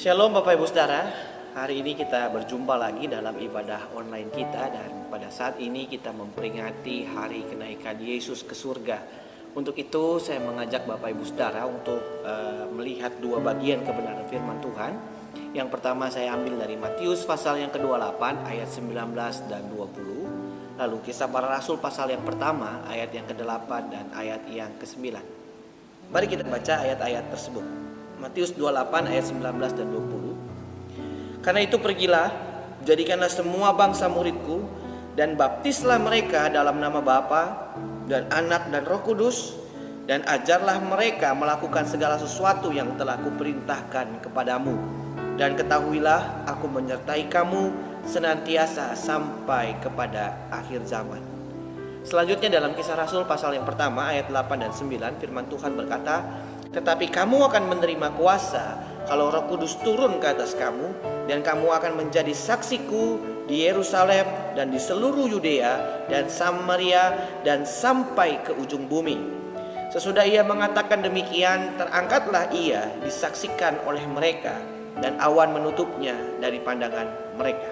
Shalom Bapak Ibu Saudara, hari ini kita berjumpa lagi dalam ibadah online kita. Dan pada saat ini kita memperingati hari kenaikan Yesus ke surga. Untuk itu saya mengajak Bapak Ibu Saudara untuk melihat dua bagian kebenaran firman Tuhan. Yang pertama saya ambil dari Matius pasal yang ke-28 ayat 19 dan 20. Lalu Kisah Para Rasul pasal yang pertama ayat yang ke-8 dan ayat yang ke-9. Mari kita baca ayat-ayat tersebut. Matius 28 ayat 19 dan 20. Karena itu pergilah, jadikanlah semua bangsa muridku, dan baptislah mereka dalam nama Bapa dan Anak dan Roh Kudus, dan ajarlah mereka melakukan segala sesuatu yang telah kuperintahkan kepadamu. Dan ketahuilah, aku menyertai kamu senantiasa sampai kepada akhir zaman. Selanjutnya dalam Kisah Rasul pasal yang pertama ayat 8 dan 9, firman Tuhan berkata, tetapi kamu akan menerima kuasa kalau Roh Kudus turun ke atas kamu, dan kamu akan menjadi saksiku di Yerusalem dan di seluruh Yudea dan Samaria dan sampai ke ujung bumi. Sesudah ia mengatakan demikian, terangkatlah ia disaksikan oleh mereka, dan awan menutupnya dari pandangan mereka.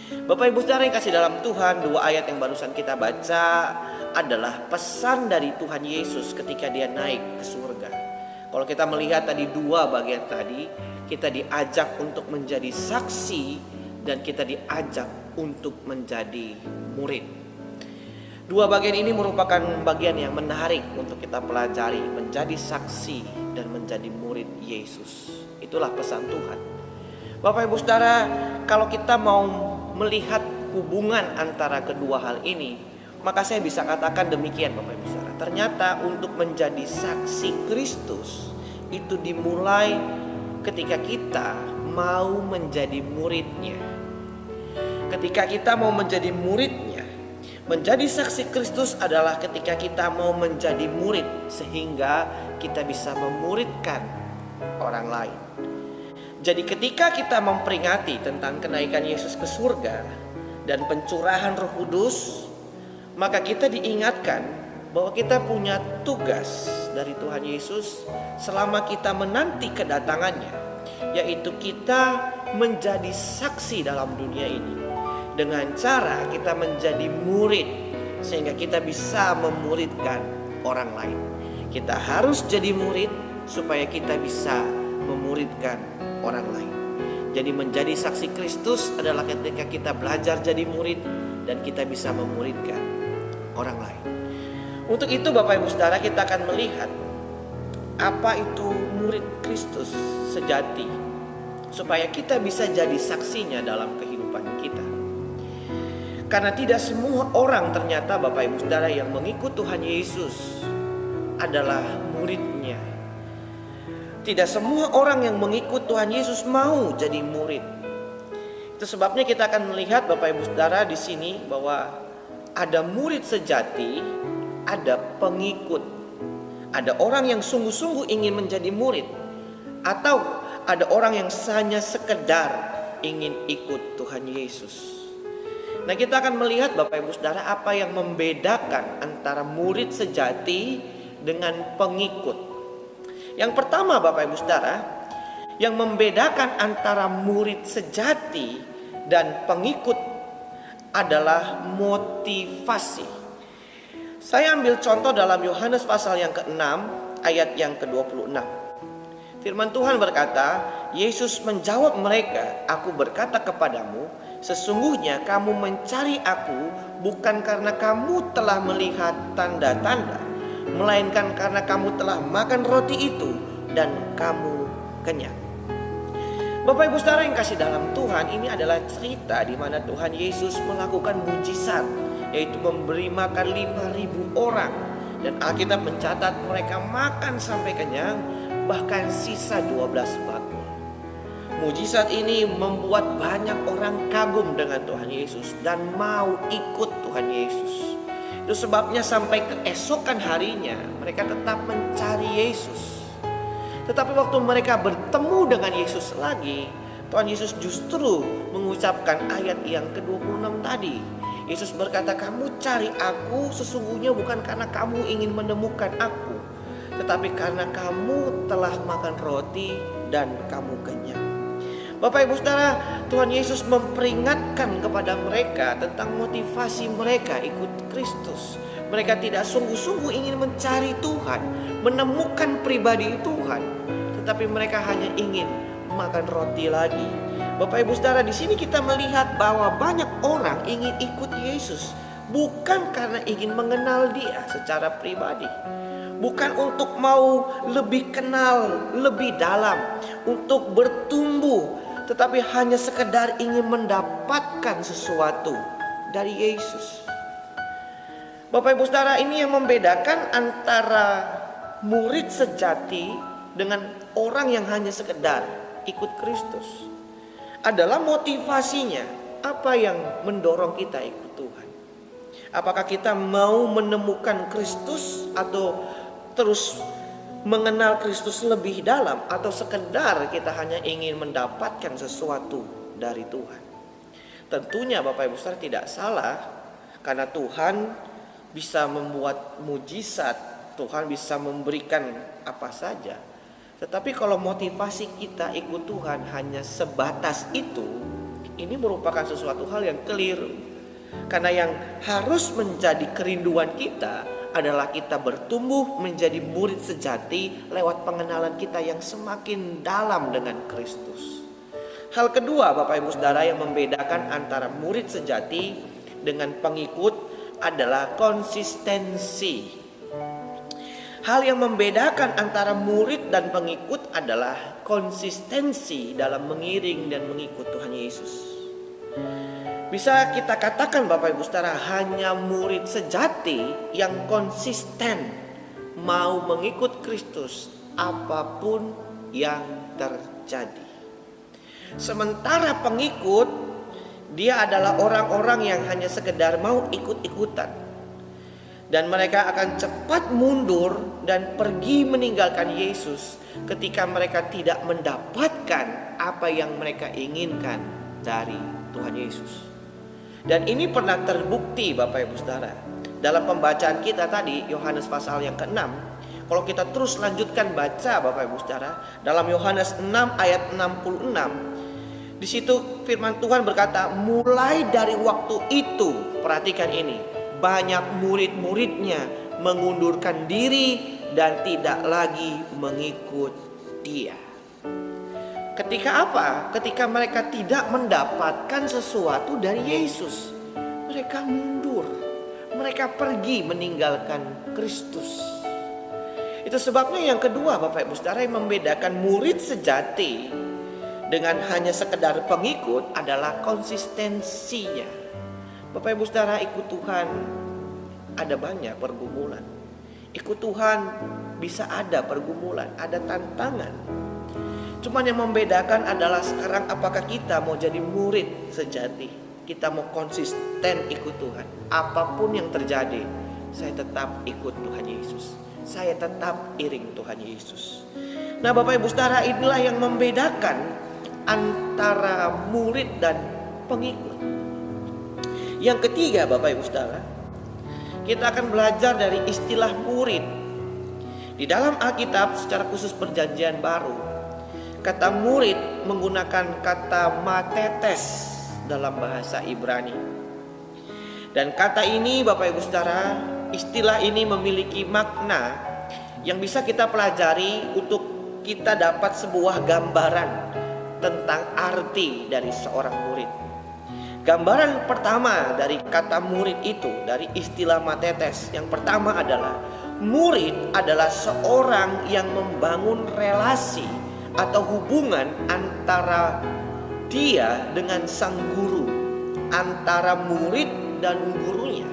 Bapak Ibu Saudara yang kasih dalam Tuhan, dua ayat yang barusan kita baca adalah pesan dari Tuhan Yesus ketika dia naik ke surga. Kalau kita melihat tadi dua bagian tadi, kita diajak untuk menjadi saksi dan kita diajak untuk menjadi murid. Dua bagian ini merupakan bagian yang menarik untuk kita pelajari, menjadi saksi dan menjadi murid Yesus. Itulah pesan Tuhan. Bapak Ibu Saudara, kalau kita mau melihat hubungan antara kedua hal ini, maka saya bisa katakan demikian Bapak Ibu Saudara. Ternyata untuk menjadi saksi Kristus itu dimulai ketika kita mau menjadi muridnya. Ketika kita mau menjadi muridnya, menjadi saksi Kristus adalah ketika kita mau menjadi murid, sehingga kita bisa memuridkan orang lain. Jadi ketika kita memperingati tentang kenaikan Yesus ke surga dan pencurahan Roh Kudus, maka kita diingatkan bahwa kita punya tugas dari Tuhan Yesus selama kita menanti kedatangannya, yaitu kita menjadi saksi dalam dunia ini dengan cara kita menjadi murid, sehingga kita bisa memuridkan orang lain. Kita harus jadi murid supaya kita bisa memuridkan orang lain. Jadi menjadi saksi Kristus adalah ketika kita belajar jadi murid dan kita bisa memuridkan orang lain. Untuk itu Bapak Ibu Saudara, kita akan melihat apa itu murid Kristus sejati, supaya kita bisa jadi saksinya dalam kehidupan kita. Karena tidak semua orang ternyata Bapak Ibu Saudara yang mengikut Tuhan Yesus adalah muridnya. Tidak semua orang yang mengikut Tuhan Yesus mau jadi murid. Itu sebabnya kita akan melihat Bapak Ibu Saudara di sini bahwa ada murid sejati, ada pengikut. Ada orang yang sungguh-sungguh ingin menjadi murid, atau ada orang yang hanya sekedar ingin ikut Tuhan Yesus. Nah, kita akan melihat Bapak Ibu Saudara apa yang membedakan antara murid sejati dengan pengikut. Yang pertama Bapak Ibu Saudara, yang membedakan antara murid sejati dan pengikut adalah motivasi. Saya ambil contoh dalam Yohanes pasal yang ke-6 ayat yang ke-26. Firman Tuhan berkata, Yesus menjawab mereka, aku berkata kepadamu, sesungguhnya kamu mencari aku bukan karena kamu telah melihat tanda-tanda, melainkan karena kamu telah makan roti itu dan kamu kenyang. Bapak Ibu Saudara yang kasih dalam Tuhan, ini adalah cerita di mana Tuhan Yesus melakukan mujizat, yaitu memberi makan 5.000 orang. Dan Alkitab mencatat mereka makan sampai kenyang, bahkan sisa 12 bakul. Mujizat ini membuat banyak orang kagum dengan Tuhan Yesus dan mau ikut Tuhan Yesus. Itu sebabnya sampai keesokan harinya mereka tetap mencari Yesus. Tetapi waktu mereka bertemu dengan Yesus lagi, Tuhan Yesus justru mengucapkan ayat yang ke-26 tadi. Yesus berkata, kamu cari aku sesungguhnya bukan karena kamu ingin menemukan aku, tetapi karena kamu telah makan roti dan kamu kenyang. Bapak Ibu Saudara, Tuhan Yesus memperingatkan kepada mereka tentang motivasi mereka ikut Kristus. Mereka tidak sungguh-sungguh ingin mencari Tuhan, menemukan pribadi Tuhan, tetapi mereka hanya ingin makan roti lagi. Bapak Ibu Saudara, di sini kita melihat bahwa banyak orang ingin ikut Yesus bukan karena ingin mengenal Dia secara pribadi, bukan untuk mau lebih kenal, lebih dalam, untuk bertumbuh, tetapi hanya sekedar ingin mendapatkan sesuatu dari Yesus. Bapak Ibu Saudara, ini yang membedakan antara murid sejati dengan orang yang hanya sekedar ikut Kristus. Adalah motivasinya, apa yang mendorong kita ikut Tuhan. Apakah kita mau menemukan Kristus atau terus mengenal Kristus lebih dalam, atau sekedar kita hanya ingin mendapatkan sesuatu dari Tuhan. Tentunya Bapak Ibu Saudara tidak salah, karena Tuhan bisa membuat mujizat, Tuhan bisa memberikan apa saja. Tetapi kalau motivasi kita ikut Tuhan hanya sebatas itu, ini merupakan sesuatu hal yang keliru. Karena yang harus menjadi kerinduan kita adalah kita bertumbuh menjadi murid sejati lewat pengenalan kita yang semakin dalam dengan Kristus. Hal kedua Bapak Ibu Saudara yang membedakan antara murid sejati dengan pengikut adalah konsistensi. Hal yang membedakan antara murid dan pengikut adalah konsistensi dalam mengiring dan mengikut Tuhan Yesus. Bisa kita katakan Bapak Ibu Saudara, hanya murid sejati yang konsisten mau mengikut Kristus apapun yang terjadi. Sementara pengikut, dia adalah orang-orang yang hanya sekedar mau ikut-ikutan. Dan mereka akan cepat mundur dan pergi meninggalkan Yesus ketika mereka tidak mendapatkan apa yang mereka inginkan dari Tuhan Yesus. Dan ini pernah terbukti Bapak Ibu Saudara. Dalam pembacaan kita tadi, Yohanes pasal yang ke-6, kalau kita terus lanjutkan baca Bapak Ibu Saudara, dalam Yohanes 6 ayat 66, di situ firman Tuhan berkata, mulai dari waktu itu, perhatikan ini, banyak murid-muridnya mengundurkan diri dan tidak lagi mengikut Dia. Ketika apa? Ketika mereka tidak mendapatkan sesuatu dari Yesus, mereka mundur. Mereka pergi meninggalkan Kristus. Itu sebabnya yang kedua Bapak Ibu Saudara, yang membedakan murid sejati dengan hanya sekedar pengikut adalah konsistensinya. Bapak Ibu Saudara, ikut Tuhan ada banyak pergumulan. Ikut Tuhan bisa ada pergumulan, ada tantangan. Cuman yang membedakan adalah sekarang apakah kita mau jadi murid sejati. Kita mau konsisten ikut Tuhan. Apapun yang terjadi, saya tetap ikut Tuhan Yesus. Saya tetap iring Tuhan Yesus. Nah Bapak Ibu Saudara, inilah yang membedakan antara murid dan pengikut. Yang ketiga Bapak Ibu Saudara, kita akan belajar dari istilah murid. Di dalam Alkitab secara khusus Perjanjian Baru, kata murid menggunakan kata matetes dalam bahasa Ibrani. Dan kata ini Bapak Ibu Saudara, istilah ini memiliki makna yang bisa kita pelajari untuk kita dapat sebuah gambaran tentang arti dari seorang murid. Gambaran pertama dari kata murid itu, dari istilah matetes, yang pertama adalah murid adalah seorang yang membangun relasi atau hubungan antara dia dengan sang guru, antara murid dan gurunya.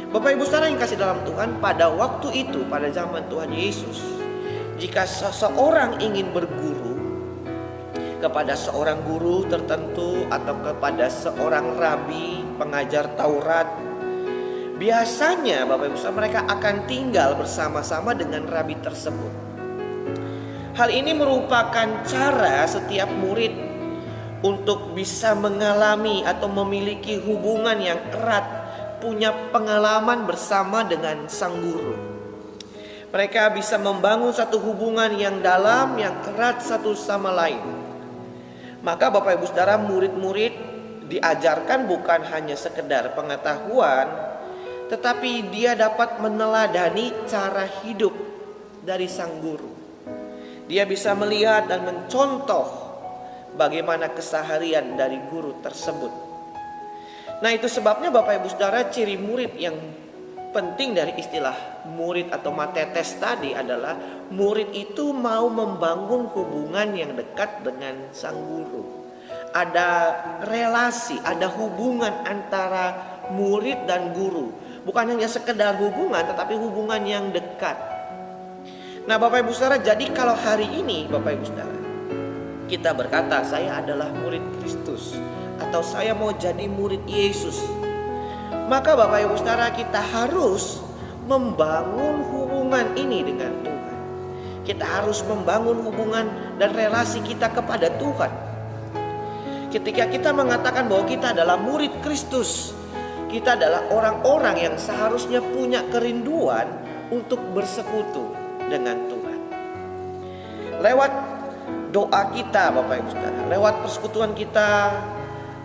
Bapak Ibu Saudara yang kasih dalam Tuhan, pada waktu itu, pada zaman Tuhan Yesus, jika seseorang ingin berguru kepada seorang guru tertentu atau kepada seorang rabi, pengajar Taurat, biasanya Bapak Ibu Saudara, mereka akan tinggal bersama-sama dengan rabi tersebut. Hal ini merupakan cara setiap murid untuk bisa mengalami atau memiliki hubungan yang erat, punya pengalaman bersama dengan sang guru. Mereka bisa membangun satu hubungan yang dalam, yang erat satu sama lain. Maka Bapak Ibu Saudara, murid-murid diajarkan bukan hanya sekedar pengetahuan, tetapi dia dapat meneladani cara hidup dari sang guru. Dia bisa melihat dan mencontoh bagaimana keseharian dari guru tersebut. Nah, itu sebabnya Bapak Ibu Saudara, ciri murid yang penting dari istilah murid atau matetes tadi adalah murid itu mau membangun hubungan yang dekat dengan sang guru. Ada relasi, ada hubungan antara murid dan guru. Bukan hanya sekedar hubungan, tetapi hubungan yang dekat. Nah, Bapak Ibu Saudara, jadi kalau hari ini Bapak Ibu Saudara, kita berkata saya adalah murid Kristus atau saya mau jadi murid Yesus, maka Bapak Ibu Saudara, kita harus membangun hubungan ini dengan Tuhan. Kita harus membangun hubungan dan relasi kita kepada Tuhan. Ketika kita mengatakan bahwa kita adalah murid Kristus, kita adalah orang-orang yang seharusnya punya kerinduan untuk bersekutu dengan Tuhan. Lewat doa kita Bapak Ibu Saudara, lewat persekutuan kita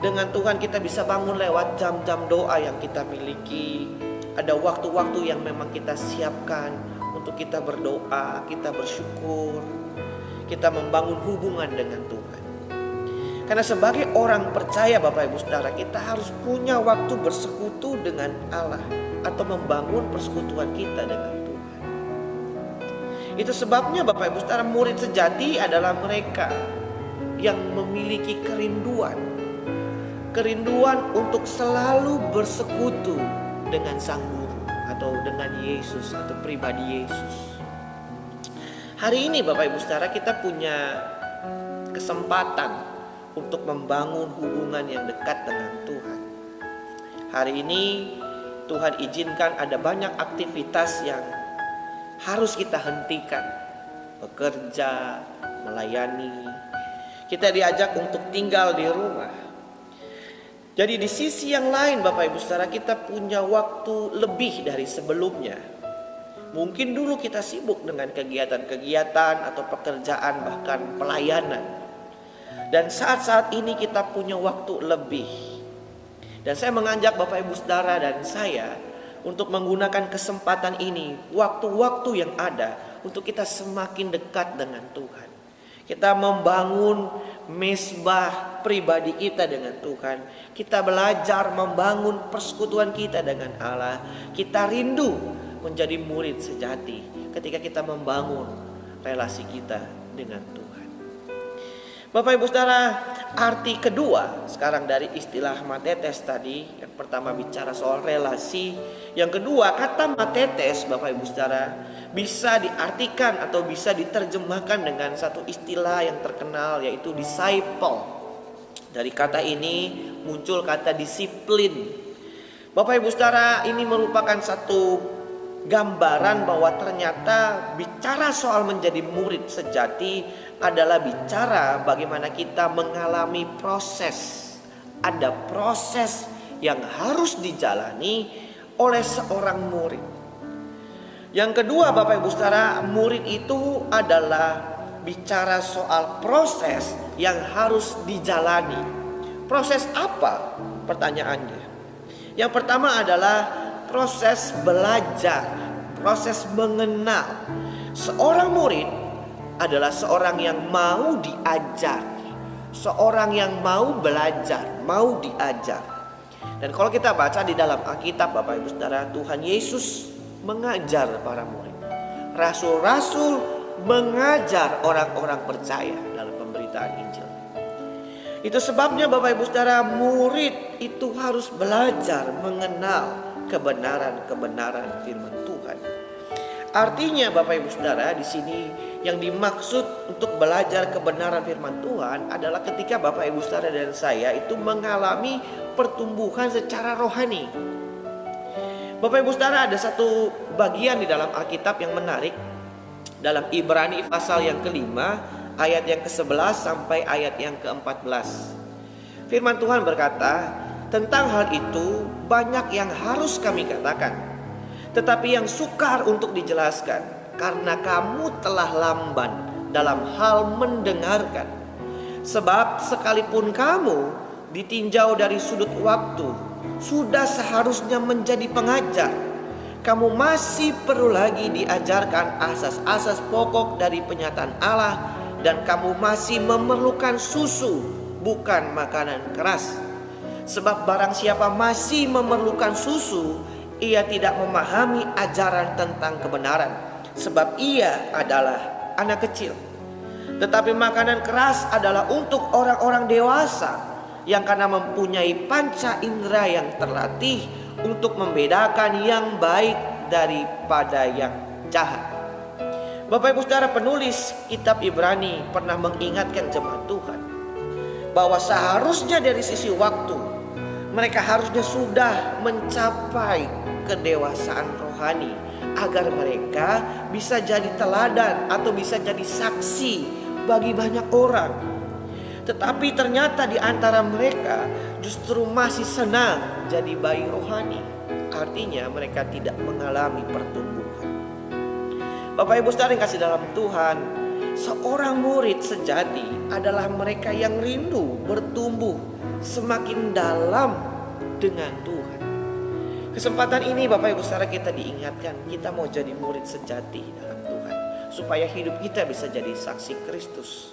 dengan Tuhan, kita bisa bangun lewat jam-jam doa yang kita miliki. Ada waktu-waktu yang memang kita siapkan untuk kita berdoa, kita bersyukur, kita membangun hubungan dengan Tuhan. Karena sebagai orang percaya Bapak Ibu Saudara, kita harus punya waktu bersekutu dengan Allah atau membangun persekutuan kita dengan Tuhan. Itu sebabnya Bapak Ibu Saudara, murid sejati adalah mereka yang memiliki kerinduan untuk selalu bersekutu dengan sang guru atau dengan Yesus atau pribadi Yesus. Hari ini Bapak Ibu Saudara, kita punya kesempatan untuk membangun hubungan yang dekat dengan Tuhan. Hari ini Tuhan izinkan ada banyak aktivitas yang harus kita hentikan. Bekerja, melayani. Kita diajak untuk tinggal di rumah. Jadi di sisi yang lain Bapak Ibu Saudara, kita punya waktu lebih dari sebelumnya. Mungkin dulu kita sibuk dengan kegiatan-kegiatan atau pekerjaan, bahkan pelayanan. Dan saat-saat ini kita punya waktu lebih. Dan saya mengajak Bapak Ibu Saudara dan saya untuk menggunakan kesempatan ini, waktu-waktu yang ada, untuk kita semakin dekat dengan Tuhan. Kita membangun mesbah pribadi kita dengan Tuhan. Kita belajar membangun persekutuan kita dengan Allah. Kita rindu menjadi murid sejati ketika kita membangun relasi kita dengan Tuhan. Bapak Ibu Saudara, arti kedua sekarang dari istilah matetes tadi, yang pertama bicara soal relasi, yang kedua kata matetes Bapak Ibu Saudara bisa diartikan atau bisa diterjemahkan dengan satu istilah yang terkenal, yaitu disciple. Dari kata ini muncul kata disiplin. Bapak Ibu Saudara, ini merupakan satu gambaran bahwa ternyata bicara soal menjadi murid sejati adalah bicara bagaimana kita mengalami proses. Ada proses yang harus dijalani oleh seorang murid. Yang kedua Bapak Ibu Saudara, murid itu adalah bicara soal proses yang harus dijalani. Proses apa? Pertanyaannya. Yang pertama adalah proses belajar, proses mengenal. Seorang murid adalah seorang yang mau diajar, seorang yang mau belajar, mau diajar. Dan kalau kita baca di dalam Alkitab Bapak Ibu Saudara, Tuhan Yesus mengajar para murid. Rasul-rasul mengajar orang-orang percaya dalam pemberitaan Injil. Itu sebabnya Bapak Ibu Saudara, murid itu harus belajar mengenal kebenaran-kebenaran firman Tuhan. Artinya Bapak Ibu Saudara, di sini yang dimaksud untuk belajar kebenaran firman Tuhan adalah ketika Bapak Ibu Saudara dan saya itu mengalami pertumbuhan secara rohani. Bapak Ibu Saudara, ada satu bagian di dalam Alkitab yang menarik. Dalam Ibrani pasal yang kelima, ayat yang ke-11 sampai ayat yang ke-14. Firman Tuhan berkata, tentang hal itu banyak yang harus kami katakan, tetapi yang sukar untuk dijelaskan, karena kamu telah lamban dalam hal mendengarkan. Sebab sekalipun kamu ditinjau dari sudut waktu, sudah seharusnya menjadi pengajar. Kamu masih perlu lagi diajarkan asas-asas pokok dari penyataan Allah, dan kamu masih memerlukan susu, bukan makanan keras. Sebab barang siapa masih memerlukan susu, ia tidak memahami ajaran tentang kebenaran, sebab ia adalah anak kecil. Tetapi makanan keras adalah untuk orang-orang dewasa, yang karena mempunyai panca indera yang terlatih untuk membedakan yang baik daripada yang jahat. Bapak Ibu Saudara, penulis kitab Ibrani pernah mengingatkan jemaat Tuhan bahwa seharusnya dari sisi waktu mereka harusnya sudah mencapai kedewasaan rohani, agar mereka bisa jadi teladan atau bisa jadi saksi bagi banyak orang. Tetapi ternyata di antara mereka justru masih senang jadi bayi rohani. Artinya mereka tidak mengalami pertumbuhan. Bapak Ibu Saudara yang kasih dalam Tuhan, seorang murid sejati adalah mereka yang rindu bertumbuh semakin dalam dengan Tuhan. Kesempatan ini Bapak Ibu Saudara kita diingatkan, kita mau jadi murid sejati dalam Tuhan, supaya hidup kita bisa jadi saksi Kristus.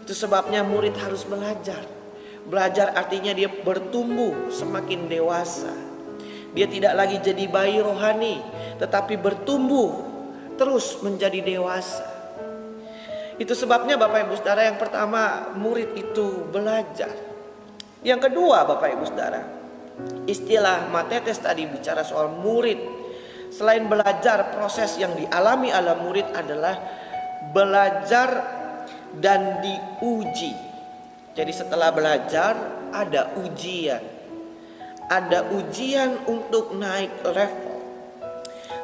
Itu sebabnya murid harus belajar. Belajar artinya dia bertumbuh semakin dewasa. Dia tidak lagi jadi bayi rohani, tetapi bertumbuh terus menjadi dewasa. Itu sebabnya Bapak Ibu Saudara, yang pertama murid itu belajar. Yang kedua Bapak Ibu Saudara, istilah Matetes tadi bicara soal murid. Selain belajar, proses yang dialami oleh murid adalah belajar dan diuji. Jadi setelah belajar ada ujian. Ada ujian untuk naik level.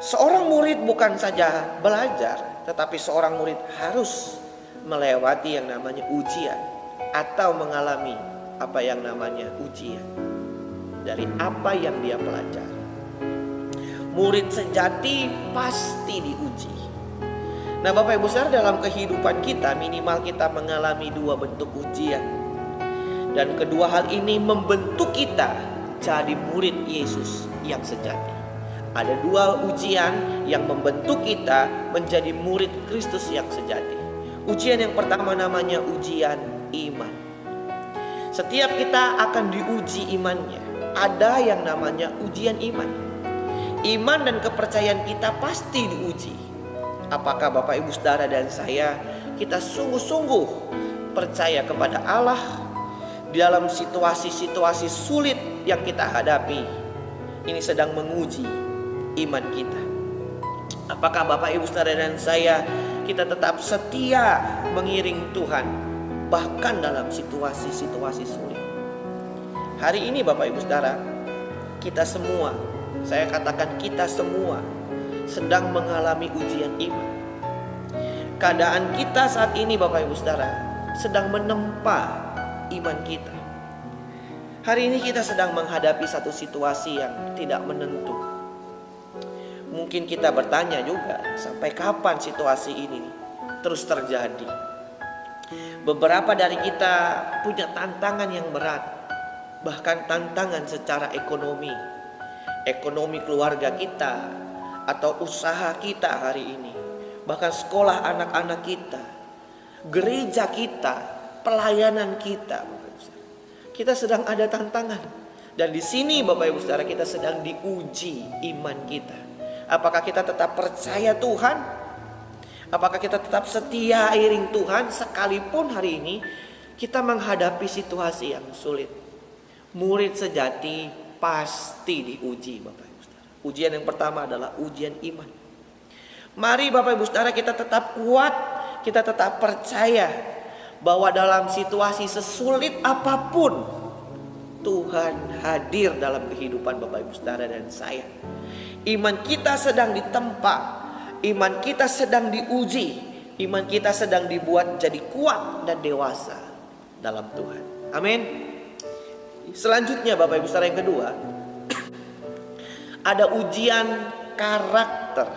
Seorang murid bukan saja belajar, tetapi seorang murid harus melewati yang namanya ujian, atau mengalami apa yang namanya ujian dari apa yang dia pelajari. Murid sejati pasti diuji. Nah Bapak Ibu Saudara, dalam kehidupan kita minimal kita mengalami dua bentuk ujian. Dan kedua hal ini membentuk kita jadi murid Yesus yang sejati. Ada dua ujian yang membentuk kita menjadi murid Kristus yang sejati. Ujian yang pertama namanya ujian iman. Setiap kita akan diuji imannya. Ada yang namanya ujian iman. Iman dan kepercayaan kita pasti diuji. Apakah Bapak Ibu Saudara dan saya, kita sungguh-sungguh percaya kepada Allah di dalam situasi-situasi sulit yang kita hadapi? Ini sedang menguji iman kita. Apakah Bapak Ibu Saudara dan saya, kita tetap setia mengiring Tuhan bahkan dalam situasi-situasi sulit? Hari ini Bapak Ibu Saudara, kita semua, saya katakan kita semua sedang mengalami ujian iman. Keadaan kita saat ini Bapak Ibu Saudara sedang menempa iman kita. Hari ini kita sedang menghadapi satu situasi yang tidak menentu. Mungkin kita bertanya juga, sampai kapan situasi ini terus terjadi? Beberapa dari kita punya tantangan yang berat, bahkan tantangan secara ekonomi. Ekonomi keluarga kita atau usaha kita hari ini, bahkan sekolah anak-anak kita, gereja kita, pelayanan kita. Kita sedang ada tantangan. Dan di sini Bapak Ibu Saudara, kita sedang diuji iman kita. Apakah kita tetap percaya Tuhan? Apakah kita tetap setia iring Tuhan sekalipun hari ini kita menghadapi situasi yang sulit? Murid sejati pasti diuji Bapak Ibu Saudara. Ujian yang pertama adalah ujian iman. Mari Bapak Ibu Saudara kita tetap kuat, kita tetap percaya bahwa dalam situasi sesulit apapun Tuhan hadir dalam kehidupan Bapak Ibu Saudara dan saya. Iman kita sedang ditempa, iman kita sedang diuji, iman kita sedang dibuat jadi kuat dan dewasa dalam Tuhan. Amin. Selanjutnya Bapak Ibu Saudara, yang kedua, ada ujian karakter.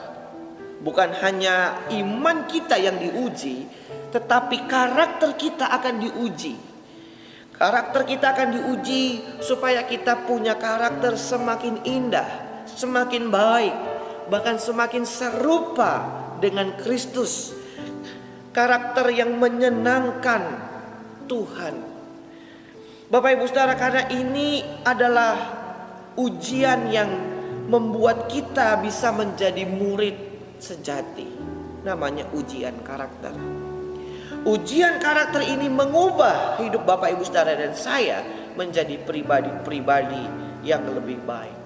Bukan hanya iman kita yang diuji, tetapi karakter kita akan diuji. Karakter kita akan diuji supaya kita punya karakter semakin indah, semakin baik, bahkan semakin serupa dengan Kristus. Karakter yang menyenangkan Tuhan. Bapak Ibu Saudara, karena ini adalah ujian yang membuat kita bisa menjadi murid sejati. Namanya ujian karakter. Ujian karakter ini mengubah hidup Bapak Ibu Saudara dan saya menjadi pribadi-pribadi yang lebih baik.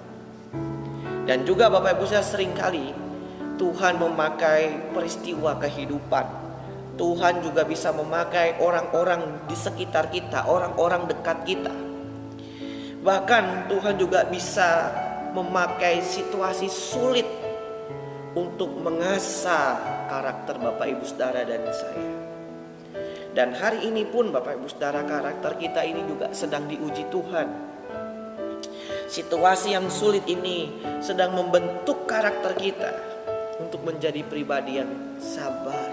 Dan juga Bapak Ibu Saudara, seringkali Tuhan memakai peristiwa kehidupan. Tuhan juga bisa memakai orang-orang di sekitar kita, orang-orang dekat kita. Bahkan Tuhan juga bisa memakai situasi sulit untuk mengasah karakter Bapak Ibu Saudara dan saya. Dan hari ini pun Bapak Ibu Saudara, karakter kita ini juga sedang diuji Tuhan. Situasi yang sulit ini sedang membentuk karakter kita untuk menjadi pribadi yang sabar,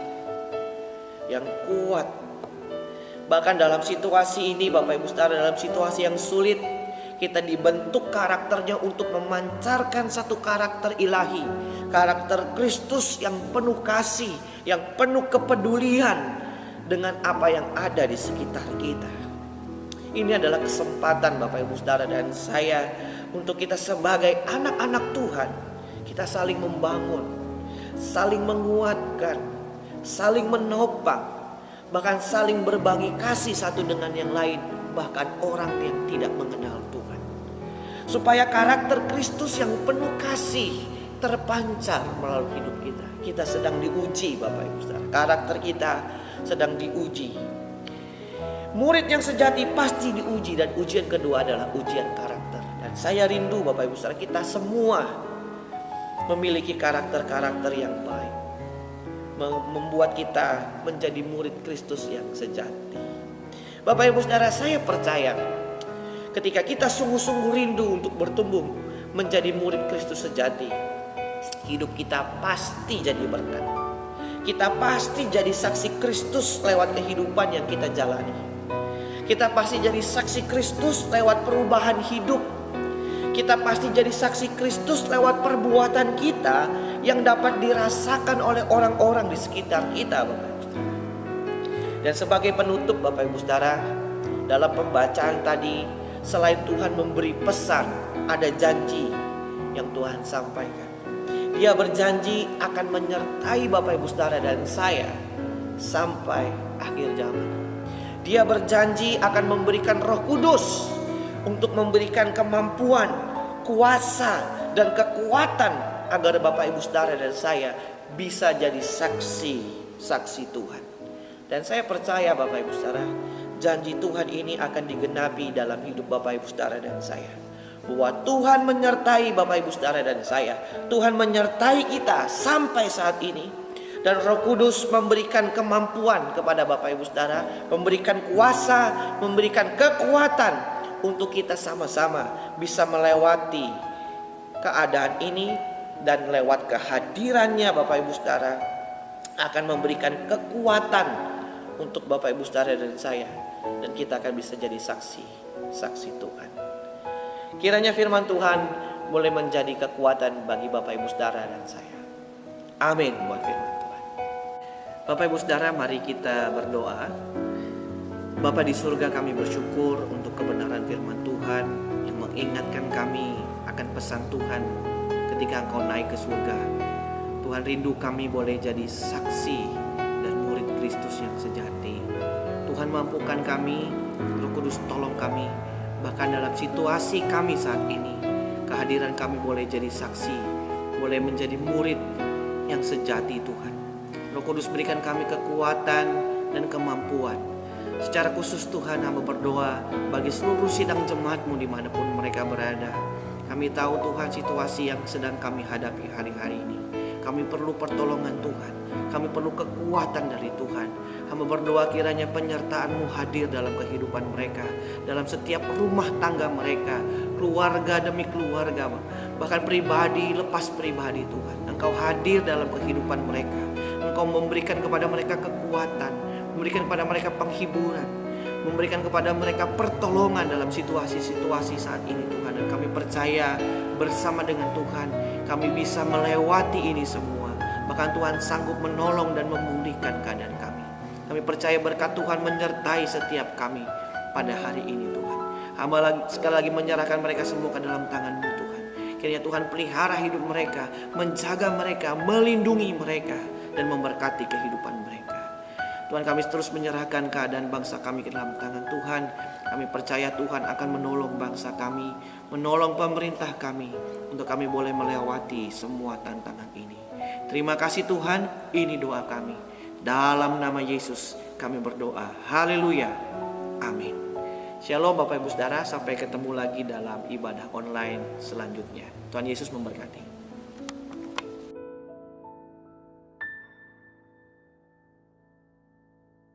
yang kuat. Bahkan dalam situasi ini Bapak Ibu Saudara, dalam situasi yang sulit, kita dibentuk karakternya untuk memancarkan satu karakter ilahi, karakter Kristus yang penuh kasih, yang penuh kepedulian dengan apa yang ada di sekitar kita. Ini adalah kesempatan Bapak Ibu Saudara dan saya untuk kita sebagai anak-anak Tuhan, kita saling membangun, saling menguatkan, saling menopang, bahkan saling berbagi kasih satu dengan yang lain, bahkan orang yang tidak mengenal Tuhan. Supaya karakter Kristus yang penuh kasih terpancar melalui hidup kita. Kita sedang diuji Bapak Ibu Saudara. Karakter kita sedang diuji. Murid yang sejati pasti diuji, dan ujian kedua adalah ujian karakter. Dan saya rindu Bapak Ibu Saudara, kita semua memiliki karakter-karakter yang baik, membuat kita menjadi murid Kristus yang sejati. Bapak Ibu Saudara, saya percaya ketika kita sungguh-sungguh rindu untuk bertumbuh menjadi murid Kristus sejati, hidup kita pasti jadi berkat. Kita pasti jadi saksi Kristus lewat kehidupan yang kita jalani. Kita pasti jadi saksi Kristus lewat perubahan hidup. Kita pasti jadi saksi Kristus lewat perbuatan kita yang dapat dirasakan oleh orang-orang di sekitar kita, Bapak Ibu Saudara. Dan sebagai penutup Bapak Ibu Saudara, dalam pembacaan tadi, selain Tuhan memberi pesan, ada janji yang Tuhan sampaikan. Dia berjanji akan menyertai Bapak Ibu Saudara dan saya sampai akhir zaman. Dia berjanji akan memberikan Roh Kudus untuk memberikan kemampuan, kuasa, dan kekuatan agar Bapak Ibu Saudara dan saya bisa jadi saksi Tuhan. Dan saya percaya Bapak Ibu Saudara, janji Tuhan ini akan digenapi dalam hidup Bapak Ibu Saudara dan saya. Bahwa Tuhan menyertai Bapak Ibu Saudara dan saya. Tuhan menyertai kita sampai saat ini. Dan Roh Kudus memberikan kemampuan kepada Bapak Ibu Saudara, memberikan kuasa, memberikan kekuatan untuk kita sama-sama bisa melewati keadaan ini. Dan lewat kehadirannya Bapak Ibu Saudara akan memberikan kekuatan untuk Bapak Ibu Saudara dan saya. Dan kita akan bisa jadi saksi Tuhan. Kiranya firman Tuhan boleh menjadi kekuatan bagi Bapak Ibu Saudara dan saya. Amin buat firman Tuhan. Bapak Ibu Saudara, mari kita berdoa. Bapa di surga, kami bersyukur untuk kebenaran firman Tuhan yang mengingatkan kami akan pesan Tuhan ketika Engkau naik ke surga. Tuhan, rindu kami boleh jadi saksi dan murid Kristus yang sejati. Tuhan, mampukan kami, Roh Kudus tolong kami, bahkan dalam situasi kami saat ini, kehadiran kami boleh jadi saksi, boleh menjadi murid yang sejati Tuhan. Roh Kudus berikan kami kekuatan dan kemampuan. Secara khusus Tuhan, hamba berdoa bagi seluruh sidang jemaat-Mu dimanapun mereka berada. Kami tahu Tuhan situasi yang sedang kami hadapi hari-hari ini. Kami perlu pertolongan Tuhan. Kami perlu kekuatan dari Tuhan. Hamba berdoa kiranya penyertaan-Mu hadir dalam kehidupan mereka, dalam setiap rumah tangga mereka, keluarga demi keluarga, bahkan pribadi lepas pribadi Tuhan. Engkau hadir dalam kehidupan mereka. Engkau memberikan kepada mereka kekuatan, memberikan kepada mereka penghiburan, memberikan kepada mereka pertolongan dalam situasi-situasi saat ini Tuhan. Dan kami percaya bersama dengan Tuhan kami bisa melewati ini semua. Bahkan Tuhan sanggup menolong dan memulihkan keadaan kami. Kami percaya berkat Tuhan menyertai setiap kami pada hari ini Tuhan. Hamba sekali lagi menyerahkan mereka semua ke dalam tangan-Mu Tuhan. Kiranya Tuhan pelihara hidup mereka, menjaga mereka, melindungi mereka, dan memberkati kehidupan mereka. Tuhan, kami terus menyerahkan keadaan bangsa kami ke dalam tangan Tuhan. Kami percaya Tuhan akan menolong bangsa kami, menolong pemerintah kami, untuk kami boleh melewati semua tantangan ini. Terima kasih Tuhan, ini doa kami. Dalam nama Yesus kami berdoa. Haleluya. Amin. Shalom Bapak Ibu Saudara, sampai ketemu lagi dalam ibadah online selanjutnya. Tuhan Yesus memberkati.